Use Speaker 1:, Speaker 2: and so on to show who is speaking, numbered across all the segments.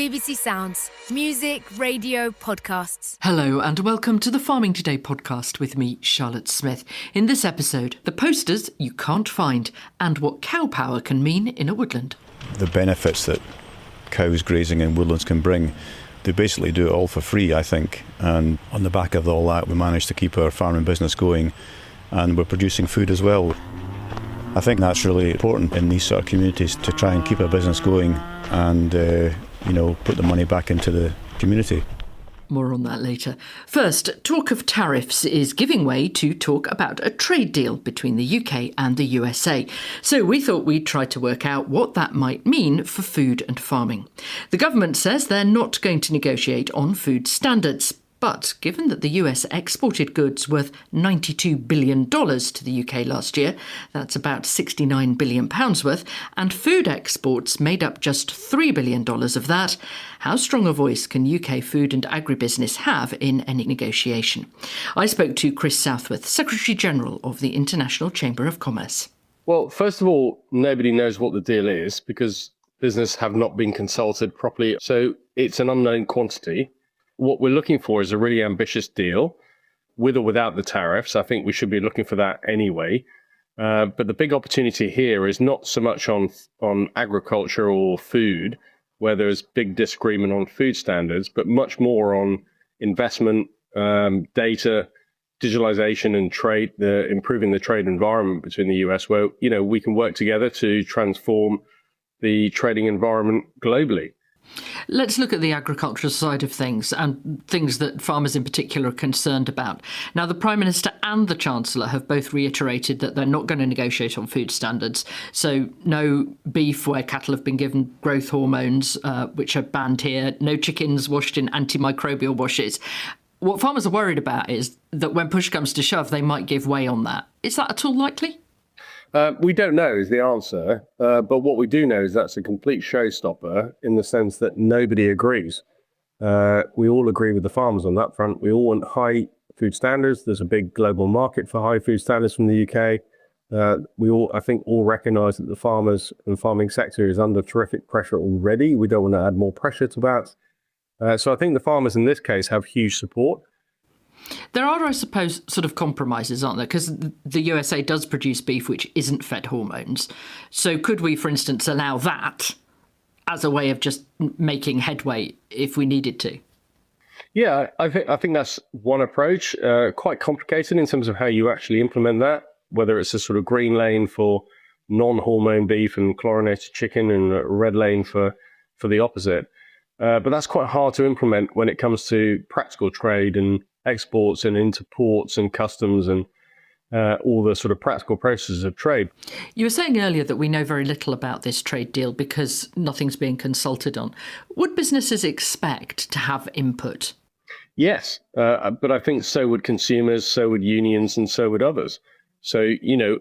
Speaker 1: BBC Sounds. Music, radio, podcasts.
Speaker 2: Hello and welcome to the Farming Today podcast with me, Charlotte Smith. In this episode, the posters you can't find and what cow power can mean in a woodland.
Speaker 3: The benefits that cows grazing in woodlands can bring, they basically do it all for free, I think. And on the back of all that, we managed to keep our farming business going and we're producing food as well. I think that's really important in these sort of communities to try and keep a business going and, put the money back into the community.
Speaker 2: More on that later. First, talk of tariffs is giving way to talk about a trade deal between the UK and the USA. So we thought we'd try to work out what that might mean for food and farming. The government says they're not going to negotiate on food standards. But given that the US exported goods worth $92 billion to the UK last year, that's about £69 billion worth, and food exports made up just $3 billion of that, how strong a voice can UK food and agribusiness have in any negotiation? I spoke to Chris Southworth, Secretary-General of the International Chamber of Commerce.
Speaker 4: Well, first of all, nobody knows what the deal is because business have not been consulted properly. So it's an unknown quantity. What we're looking for is a really ambitious deal, with or without the tariffs. I think we should be looking for that anyway. But the big opportunity here is not so much on agriculture or food, where there's big disagreement on food standards, but much more on investment, data, digitalization and trade, improving the trade environment between the US, where we can work together to transform the trading environment globally.
Speaker 2: Let's look at the agricultural side of things and things that farmers in particular are concerned about. Now, the Prime Minister and the Chancellor have both reiterated that they're not going to negotiate on food standards. So no beef where cattle have been given growth hormones, which are banned here, no chickens washed in antimicrobial washes. What farmers are worried about is that when push comes to shove, they might give way on that. Is that at all likely?
Speaker 4: We don't know is the answer, but what we do know is that's a complete showstopper in the sense that nobody agrees. We all agree with the farmers on that front. We all want high food standards. There's a big global market for high food standards from the UK. We all, I think, all recognise that the farmers and farming sector is under terrific pressure already. We don't want to add more pressure to that. So I think the farmers in this case have huge support.
Speaker 2: There are, I suppose, sort of compromises, aren't there? Because the USA does produce beef which isn't fed hormones. So could we, for instance, allow that as a way of just making headway if we needed to?
Speaker 4: Yeah, I think that's one approach. Quite complicated in terms of how you actually implement that, whether it's a sort of green lane for non-hormone beef and chlorinated chicken and a red lane for the opposite. But that's quite hard to implement when it comes to practical trade and exports and into ports and customs and all the sort of practical processes of trade.
Speaker 2: You were saying earlier that we know very little about this trade deal because nothing's being consulted on. Would businesses expect to have input?
Speaker 4: Yes, but I think so would consumers, so would unions, and so would others. So,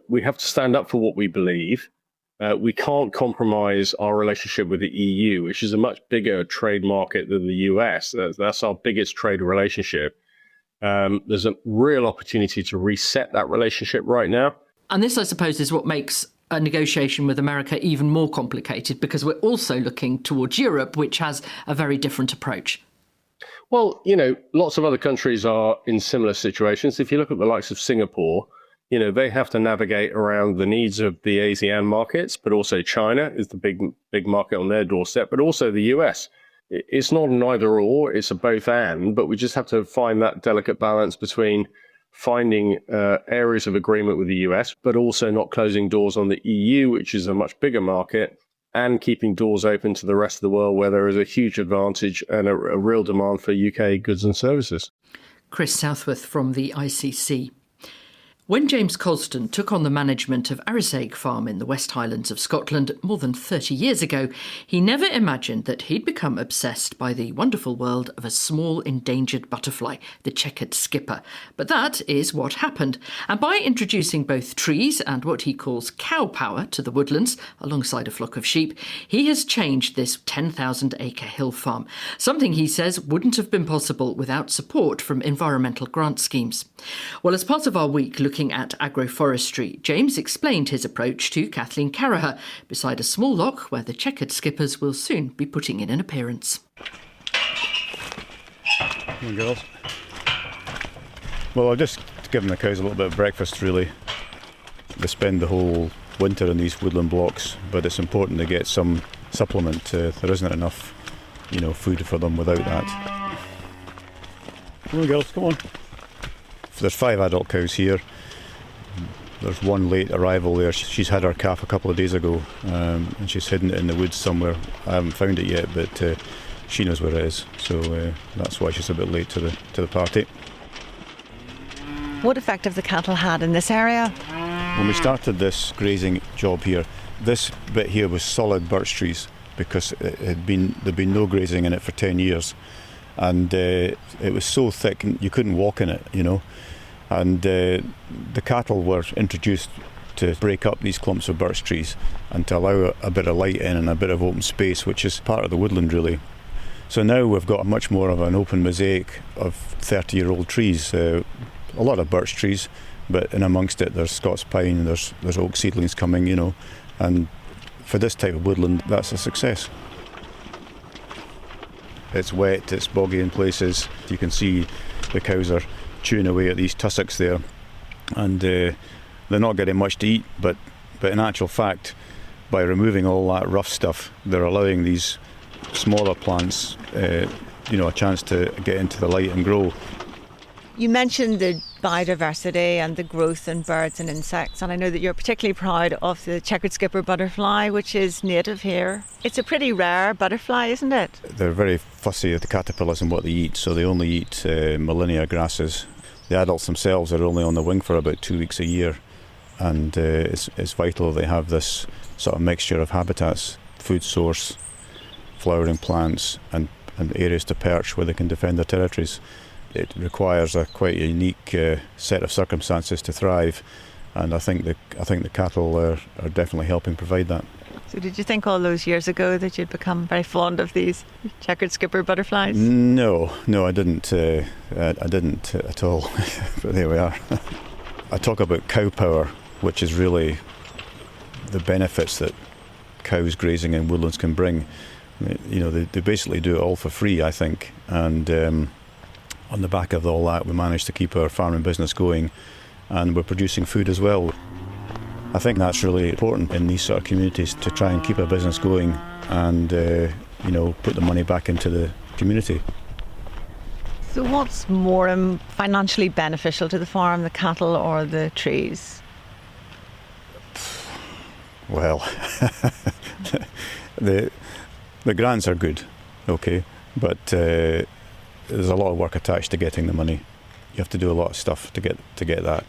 Speaker 4: we have to stand up for what we believe. We can't compromise our relationship with the EU, which is a much bigger trade market than the US. That's our biggest trade relationship. There's a real opportunity to reset that relationship right now.
Speaker 2: And this, I suppose, is what makes a negotiation with America even more complicated, because we're also looking towards Europe, which has a very different approach.
Speaker 4: Well, lots of other countries are in similar situations. If you look at the likes of Singapore, they have to navigate around the needs of the ASEAN markets, but also China is the big market on their doorstep, but also the US. It's not an either or, it's a both and, but we just have to find that delicate balance between finding areas of agreement with the US, but also not closing doors on the EU, which is a much bigger market, and keeping doors open to the rest of the world where there is a huge advantage and a real demand for UK goods and services.
Speaker 2: Chris Southworth from the ICC. When James Colston took on the management of Arisaig Farm in the West Highlands of Scotland more than 30 years ago, he never imagined that he'd become obsessed by the wonderful world of a small endangered butterfly, the checkered skipper. But that is what happened. And by introducing both trees and what he calls cow power to the woodlands, alongside a flock of sheep, he has changed this 10,000-acre hill farm, something he says wouldn't have been possible without support from environmental grant schemes. Well, as part of our week looking looking at agroforestry. James explained his approach to Kathleen Carraher beside a small lock where the checkered skippers will soon be putting in an appearance.
Speaker 3: Come on, girls. Well, I've just given the cows a little bit of breakfast, really. They spend the whole winter in these woodland blocks, but it's important to get some supplement. There isn't enough, food for them without that. Come on, girls, come on. There's 5 adult cows here. There's one late arrival there. She's had her calf a couple of days ago, and she's hidden it in the woods somewhere. I haven't found it yet, but she knows where it is, so that's why she's a bit late to the party.
Speaker 5: What effect have the cattle had in this area?
Speaker 3: When we started this grazing job here, this bit here was solid birch trees because there'd been no grazing in it for 10 years. And it was so thick you couldn't walk in it, And the cattle were introduced to break up these clumps of birch trees and to allow a bit of light in and a bit of open space, which is part of the woodland, really. So now we've got much more of an open mosaic of 30-year-old trees. A lot of birch trees, but in amongst it there's Scots pine, there's oak seedlings coming, and for this type of woodland, that's a success. It's wet, it's boggy in places. You can see the cows are chewing away at these tussocks there, and they're not getting much to eat, but in actual fact, by removing all that rough stuff, they're allowing these smaller plants a chance to get into the light and grow.
Speaker 5: You mentioned the biodiversity and the growth in birds and insects, and I know that you're particularly proud of the checkered skipper butterfly, which is native here. It's a pretty rare butterfly, isn't it?
Speaker 3: They're very fussy, the caterpillars, and what they eat, so they only eat Millennia grasses. The adults themselves are only on the wing for about 2 weeks a year, and it's vital they have this sort of mixture of habitats, food source, flowering plants, and areas to perch where they can defend their territories. It requires a quite unique set of circumstances to thrive, and I think the cattle are definitely helping provide that.
Speaker 5: So did you think all those years ago that you'd become very fond of these checkered skipper butterflies?
Speaker 3: No, I didn't. I didn't at all. But there we are. I talk about cow power, which is really the benefits that cows grazing in woodlands can bring. They basically do it all for free, I think, and on the back of all that, we managed to keep our farming business going, and we're producing food as well. I think that's really important in these sort of communities, to try and keep a business going and put the money back into the community.
Speaker 5: So what's more financially beneficial to the farm, the cattle or the trees?
Speaker 3: Well, the grants are good, okay, but there's a lot of work attached to getting the money. You have to do a lot of stuff to get that.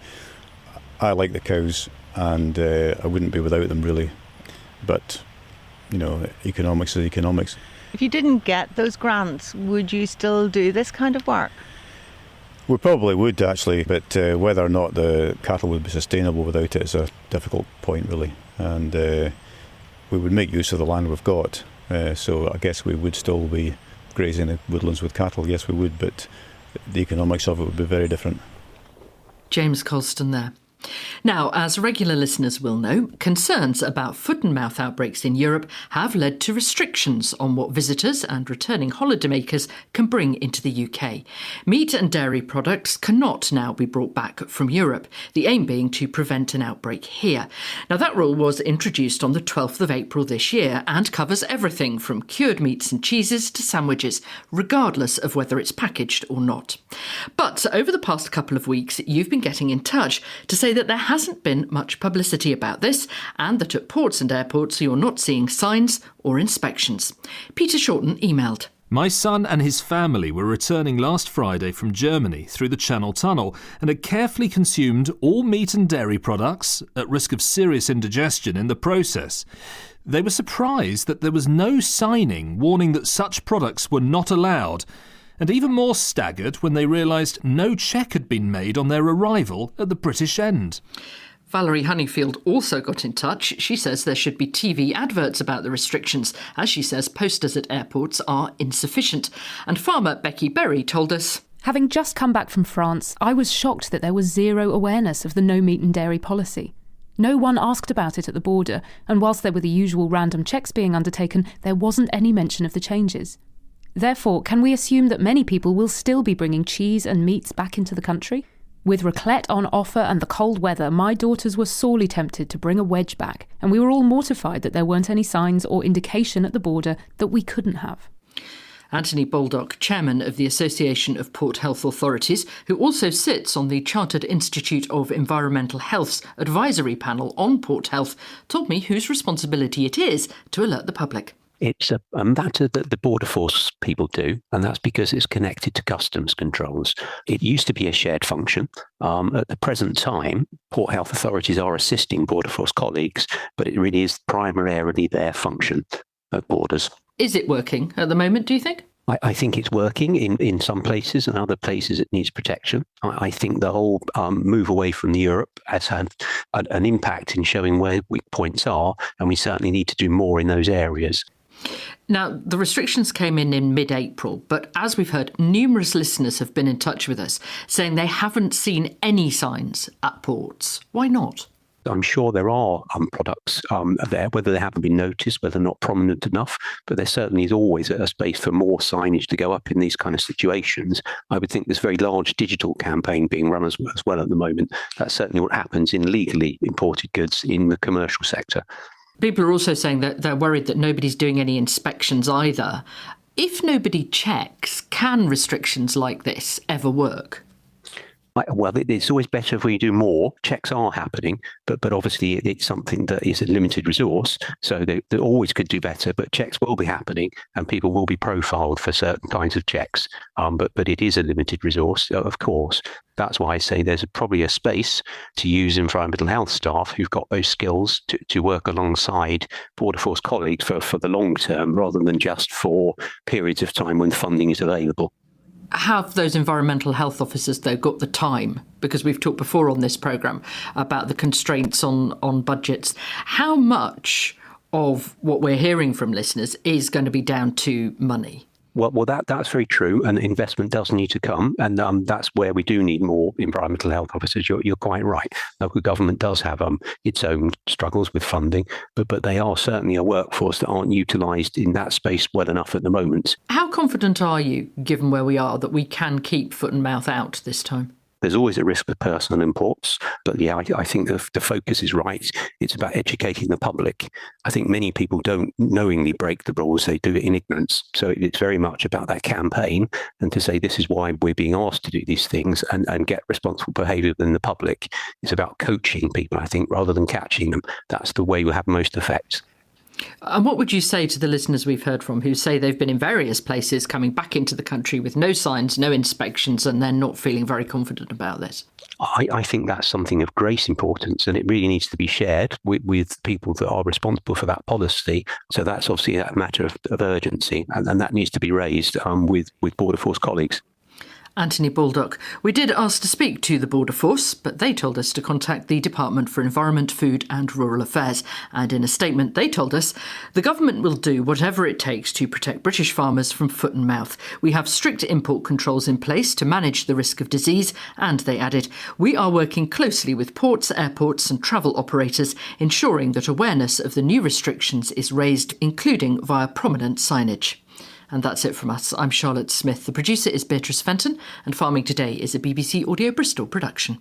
Speaker 3: I like the cows, and I wouldn't be without them, really. But economics is economics.
Speaker 5: If you didn't get those grants, would you still do this kind of work?
Speaker 3: We probably would, actually, but whether or not the cattle would be sustainable without it is a difficult point, really. And we would make use of the land we've got, so I guess we would still be grazing the woodlands with cattle, yes we would, but the economics of it would be very different.
Speaker 2: James Colston there. Now, as regular listeners will know, concerns about foot and mouth outbreaks in Europe have led to restrictions on what visitors and returning holidaymakers can bring into the UK. Meat and dairy products cannot now be brought back from Europe, the aim being to prevent an outbreak here. Now, that rule was introduced on the 12th of April this year and covers everything from cured meats and cheeses to sandwiches, regardless of whether it's packaged or not. But over the past couple of weeks, you've been getting in touch to say that there hasn't been much publicity about this, and that at ports and airports you're not seeing signs or inspections. Peter Shorten emailed.
Speaker 6: My son and his family were returning last Friday from Germany through the Channel Tunnel and had carefully consumed all meat and dairy products at risk of serious indigestion in the process. They were surprised that there was no signing warning that such products were not allowed, and even more staggered when they realised no check had been made on their arrival at the British end.
Speaker 2: Valerie Honeyfield also got in touch. She says there should be TV adverts about the restrictions. As she says, posters at airports are insufficient. And farmer Becky Berry told us,
Speaker 7: Having just come back from France, I was shocked that there was zero awareness of the no meat and dairy policy. No one asked about it at the border, and whilst there were the usual random checks being undertaken, there wasn't any mention of the changes. Therefore, can we assume that many people will still be bringing cheese and meats back into the country? With raclette on offer and the cold weather, my daughters were sorely tempted to bring a wedge back, and we were all mortified that there weren't any signs or indication at the border that we couldn't have.
Speaker 2: Anthony Baldock, chairman of the Association of Port Health Authorities, who also sits on the Chartered Institute of Environmental Health's advisory panel on port health, told me whose responsibility it is to alert the public.
Speaker 8: It's a matter that the border force people do, and that's because it's connected to customs controls. It used to be a shared function. At the present time, port health authorities are assisting border force colleagues, but it really is primarily their function at borders.
Speaker 2: Is it working at the moment, do you think?
Speaker 8: I think it's working in some places, and other places it needs protection. I think the whole move away from Europe has had an impact in showing where weak points are, and we certainly need to do more in those areas.
Speaker 2: Now, the restrictions came in mid-April, but as we've heard, numerous listeners have been in touch with us saying they haven't seen any signs at ports. Why not?
Speaker 8: I'm sure there are products there, whether they haven't been noticed, whether they're not prominent enough, but there certainly is always a space for more signage to go up in these kind of situations. I would think there's a very large digital campaign being run as well at the moment. That's certainly what happens in legally imported goods in the commercial sector.
Speaker 2: People are also saying that they're worried that nobody's doing any inspections either. If nobody checks, can restrictions like this ever work?
Speaker 8: Well, it's always better if we do more. Checks are happening, but obviously it's something that is a limited resource, so they always could do better, but checks will be happening and people will be profiled for certain kinds of checks. But it is a limited resource, of course. That's why I say there's probably a space to use environmental health staff who've got those skills to work alongside border force colleagues for the long term, rather than just for periods of time when funding is available.
Speaker 2: Have those environmental health officers, though, got the time? Because we've talked before on this programme about the constraints on budgets. How much of what we're hearing from listeners is going to be down to money?
Speaker 8: Well, that's very true, and investment does need to come, and that's where we do need more environmental health officers. You're quite right. Local government does have its own struggles with funding, but they are certainly a workforce that aren't utilised in that space well enough at the moment.
Speaker 2: How confident are you, given where we are, that we can keep foot and mouth out this time?
Speaker 8: There's always a risk with personal imports, but yeah, I think the focus is right. It's about educating the public. I think many people don't knowingly break the rules, they do it in ignorance. So it's very much about that campaign, and to say this is why we're being asked to do these things and get responsible behaviour in the public. It's about coaching people, I think, rather than catching them. That's the way we'll have most effect.
Speaker 2: And what would you say to the listeners we've heard from who say they've been in various places coming back into the country with no signs, no inspections, and they're not feeling very confident about this?
Speaker 8: I think that's something of great importance, and it really needs to be shared with people that are responsible for that policy. So that's obviously a matter of urgency, and that needs to be raised with Border Force colleagues.
Speaker 2: Anthony Baldock. We did ask to speak to the Border Force, but they told us to contact the Department for Environment, Food and Rural Affairs. And in a statement, they told us the government will do whatever it takes to protect British farmers from foot and mouth. We have strict import controls in place to manage the risk of disease. And they added, we are working closely with ports, airports and travel operators, ensuring that awareness of the new restrictions is raised, including via prominent signage. And that's it from us. I'm Charlotte Smith. The producer is Beatrice Fenton, and Farming Today is a BBC Audio Bristol production.